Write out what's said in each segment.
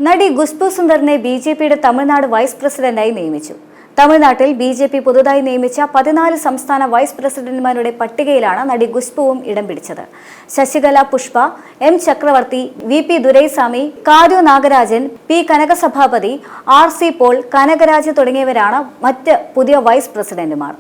നടി ഖുശ്ബു സുന്ദറിനെ ബിജെപിയുടെ തമിഴ്നാട് വൈസ് പ്രസിഡന്റായി നിയമിച്ചു. തമിഴ്നാട്ടിൽ ബിജെപി പുതുതായി നിയമിച്ച 14 സംസ്ഥാന വൈസ് പ്രസിഡന്റുമാരുടെ പട്ടികയിലാണ് നടി ഖുശ്ബുവും ഇടം പിടിച്ചത്. Sasikala Pushpa, M Chakravarthi, V P. Duraiswamy, Karu Nagarajan, P. Kanakasabapathi, R C. Paul, Kanagaraj തുടങ്ങിയവരാണ് മറ്റ് പുതിയ വൈസ് പ്രസിഡന്റുമാർ.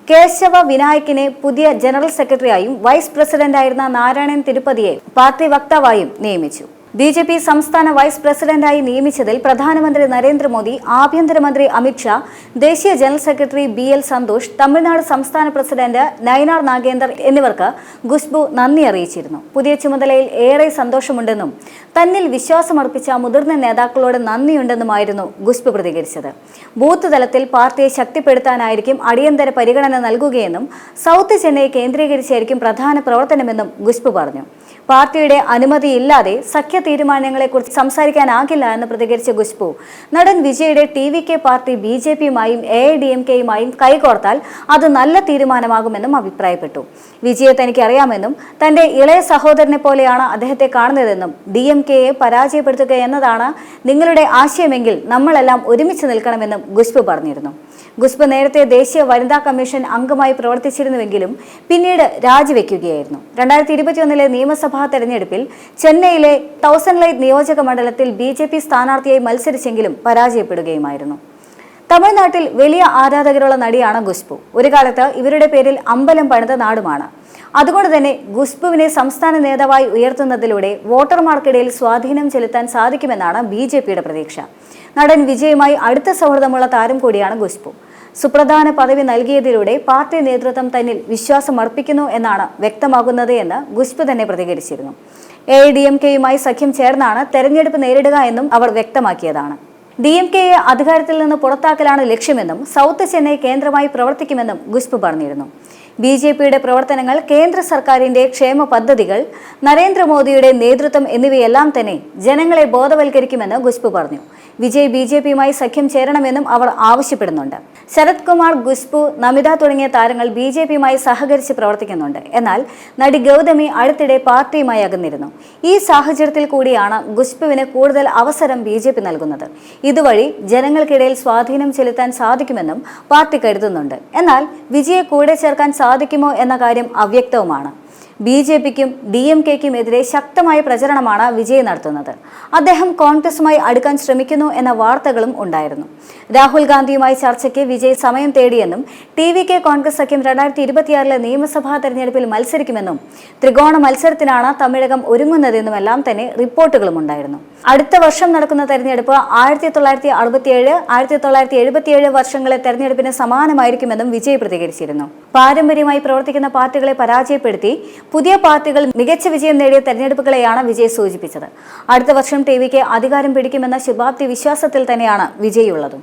കേശവ വിനായകിനെ പുതിയ ജനറൽ സെക്രട്ടറിയായും വൈസ് പ്രസിഡന്റായിരുന്ന നാരായണൻ തിരുപ്പതിയെ പാർട്ടി വക്താവായും നിയമിച്ചു. ബിജെപി സംസ്ഥാന വൈസ് പ്രസിഡന്റായി നിയമിച്ചതിൽ പ്രധാനമന്ത്രി നരേന്ദ്രമോദി, ആഭ്യന്തരമന്ത്രി അമിത്ഷാ, ദേശീയ general secretary B L. Santhosh, Tamil Nadu സംസ്ഥാന പ്രസിഡന്റ് നയനാർ നാഗേന്ദർ എന്നിവർക്ക് ഖുശ്ബു നന്ദി അറിയിച്ചിരുന്നു. പുതിയ ചുമതലയിൽ ഏറെ സന്തോഷമുണ്ടെന്നും തന്നിൽ വിശ്വാസമർപ്പിച്ച മുതിർന്ന നേതാക്കളോട് നന്ദിയുണ്ടെന്നുമായിരുന്നു ഖുശ്ബു പ്രതികരിച്ചത്. ബൂത്ത് തലത്തിൽ പാർട്ടിയെ ശക്തിപ്പെടുത്താനായിരിക്കും അടിയന്തര പരിഗണന നൽകുകയെന്നും സൗത്ത് ചെന്നൈ കേന്ദ്രീകരിച്ചായിരിക്കും പ്രധാന പ്രവർത്തനമെന്നും ഖുശ്ബു പറഞ്ഞു. പാർട്ടിയുടെ അനുമതിയില്ലാതെ സഖ്യ തീരുമാനങ്ങളെക്കുറിച്ച് സംസാരിക്കാനാകില്ല എന്ന് പ്രതികരിച്ച ഖുശ്ബു, നടൻ വിജയുടെ ടി.വി.കെ പാർട്ടി ബിജെപിയുമായും എ.ഐ.ഡി.എം.കെയുമായും കൈകോർത്താൽ അത് നല്ല തീരുമാനമാകുമെന്നും അഭിപ്രായപ്പെട്ടു. വിജയെ തനിക്ക് അറിയാമെന്നും തന്റെ ഇളയ സഹോദരനെ പോലെയാണ് അദ്ദേഹത്തെ കാണുന്നതെന്നും ഡി.എം.കെയെ പരാജയപ്പെടുത്തുക എന്നതാണ് നിങ്ങളുടെ ആശയമെങ്കിൽ നമ്മളെല്ലാം ഒരുമിച്ച് നിൽക്കണമെന്നും ഖുശ്ബു പറഞ്ഞിരുന്നു. ഖുശ്ബു നേരത്തെ ദേശീയ വനിതാ കമ്മീഷൻ അംഗമായി പ്രവർത്തിച്ചിരുന്നുവെങ്കിലും പിന്നീട് രാജിവെക്കുകയായിരുന്നു. 2021 നിയമസഭാ തെരഞ്ഞെടുപ്പിൽ ചെന്നൈയിലെ തൗസൻഡ് ലൈറ്റ് നിയോജക മണ്ഡലത്തിൽ ബിജെപി സ്ഥാനാർത്ഥിയായി മത്സരിച്ചെങ്കിലും പരാജയപ്പെടുകയുമായിരുന്നു. തമിഴ്നാട്ടിൽ വലിയ ആരാധകരുള്ള നടിയാണ് ഖുശ്ബു. ഒരു കാലത്ത് ഇവരുടെ പേരിൽ അമ്പലം പണിത നാടുമാണ്. അതുകൊണ്ട് തന്നെ ഖുശ്ബുവിനെ സംസ്ഥാന നേതാവായി ഉയർത്തുന്നതിലൂടെ വോട്ടർമാർക്കിടയിൽ സ്വാധീനം ചെലുത്താൻ സാധിക്കുമെന്നാണ് ബിജെപിയുടെ പ്രതീക്ഷ. നടൻ വിജയുമായി അടുത്ത സൗഹൃദമുള്ള താരം കൂടിയാണ് ഖുശ്ബു. സുപ്രധാന പദവി നൽകിയതിലൂടെ പാർട്ടി നേതൃത്വം തന്നിൽ വിശ്വാസം അർപ്പിക്കുന്നു എന്നാണ് വ്യക്തമാകുന്നത് എന്ന് ഖുശ്ബു തന്നെ പ്രതികരിച്ചിരുന്നു. എ.ഐ.ഡി.എം.കെയുമായി സഖ്യം ചേർന്നാണ് തെരഞ്ഞെടുപ്പ് നേരിടുക എന്നും അവർ വ്യക്തമാക്കിയതാണ്. ഡി.എം.കെയെ അധികാരത്തിൽ നിന്ന് പുറത്താക്കലാണ് ലക്ഷ്യമെന്നും സൗത്ത് ചെന്നൈ കേന്ദ്രമായി പ്രവർത്തിക്കുമെന്നും ഖുശ്ബു പറഞ്ഞിരുന്നു. ബിജെപിയുടെ പ്രവർത്തനങ്ങൾ, കേന്ദ്ര സർക്കാരിന്റെ ക്ഷേമ പദ്ധതികൾ, നരേന്ദ്രമോദിയുടെ നേതൃത്വം എന്നിവയെല്ലാം തന്നെ ജനങ്ങളെ ബോധവൽക്കരിക്കുമെന്ന് ഖുശ്ബു പറഞ്ഞു. വിജയ് ബിജെപിയുമായി സഖ്യം ചേരണമെന്നും അവർ ആവശ്യപ്പെടുന്നുണ്ട്. ശരത് കുമാർ, ഖുശ്ബു, നമിത തുടങ്ങിയ താരങ്ങൾ ബിജെപിയുമായി സഹകരിച്ച് പ്രവർത്തിക്കുന്നുണ്ട്. എന്നാൽ നടി ഗൗതമി അടുത്തിടെ പാർട്ടിയുമായി അകന്നിരുന്നു. ഈ സാഹചര്യത്തിൽ കൂടിയാണ് ഖുശ്ബുവിന് കൂടുതൽ അവസരം ബിജെപി നൽകുന്നത്. ഇതുവഴി ജനങ്ങൾക്കിടയിൽ സ്വാധീനം ചെലുത്താൻ സാധിക്കുമെന്നും പാർട്ടി കരുതുന്നുണ്ട്. എന്നാൽ വിജയെ കൂടെ ചേർക്കാൻ സാധിക്കുമോ എന്ന കാര്യം അവ്യക്തവുമാണ്. ബിജെപിക്കും ഡി.എം.കെയ്ക്കും എതിരെ ശക്തമായ പ്രചരണമാണ് വിജയ് നടത്തുന്നത്. അദ്ദേഹം കോൺഗ്രസുമായി അടുക്കാൻ ശ്രമിക്കുന്നു എന്ന വാർത്തകളും ഉണ്ടായിരുന്നു. രാഹുൽ ഗാന്ധിയുമായി ചർച്ചയ്ക്ക് വിജയ് സമയം തേടിയെന്നും ടി.വി.കെ കോൺഗ്രസ് സഖ്യം 2026 നിയമസഭാ തെരഞ്ഞെടുപ്പിൽ മത്സരിക്കുമെന്നും ത്രികോണ മത്സരത്തിനാണ് തമിഴകം ഒരുങ്ങുന്നതെന്നുമെല്ലാം തന്നെ റിപ്പോർട്ടുകളും ഉണ്ടായിരുന്നു. അടുത്ത വർഷം നടക്കുന്ന തെരഞ്ഞെടുപ്പ് 1967, 1977 വർഷങ്ങളിലെ തെരഞ്ഞെടുപ്പിന് സമാനമായിരിക്കുമെന്നും വിജയ് പ്രതികരിച്ചിരുന്നു. പാരമ്പര്യമായി പ്രവർത്തിക്കുന്ന പാർട്ടികളെ പരാജയപ്പെടുത്തി പുതിയ പാർട്ടികൾ മികച്ച വിജയം നേടിയ തെരഞ്ഞെടുപ്പുകളെയാണ് വിജയ് സൂചിപ്പിച്ചത്. അടുത്ത വർഷം ടി.വി.കെ അധികാരം പിടിക്കുമെന്ന ശുഭാപ്തി വിശ്വാസത്തിൽ തന്നെയാണ് വിജയ് ഉള്ളതും.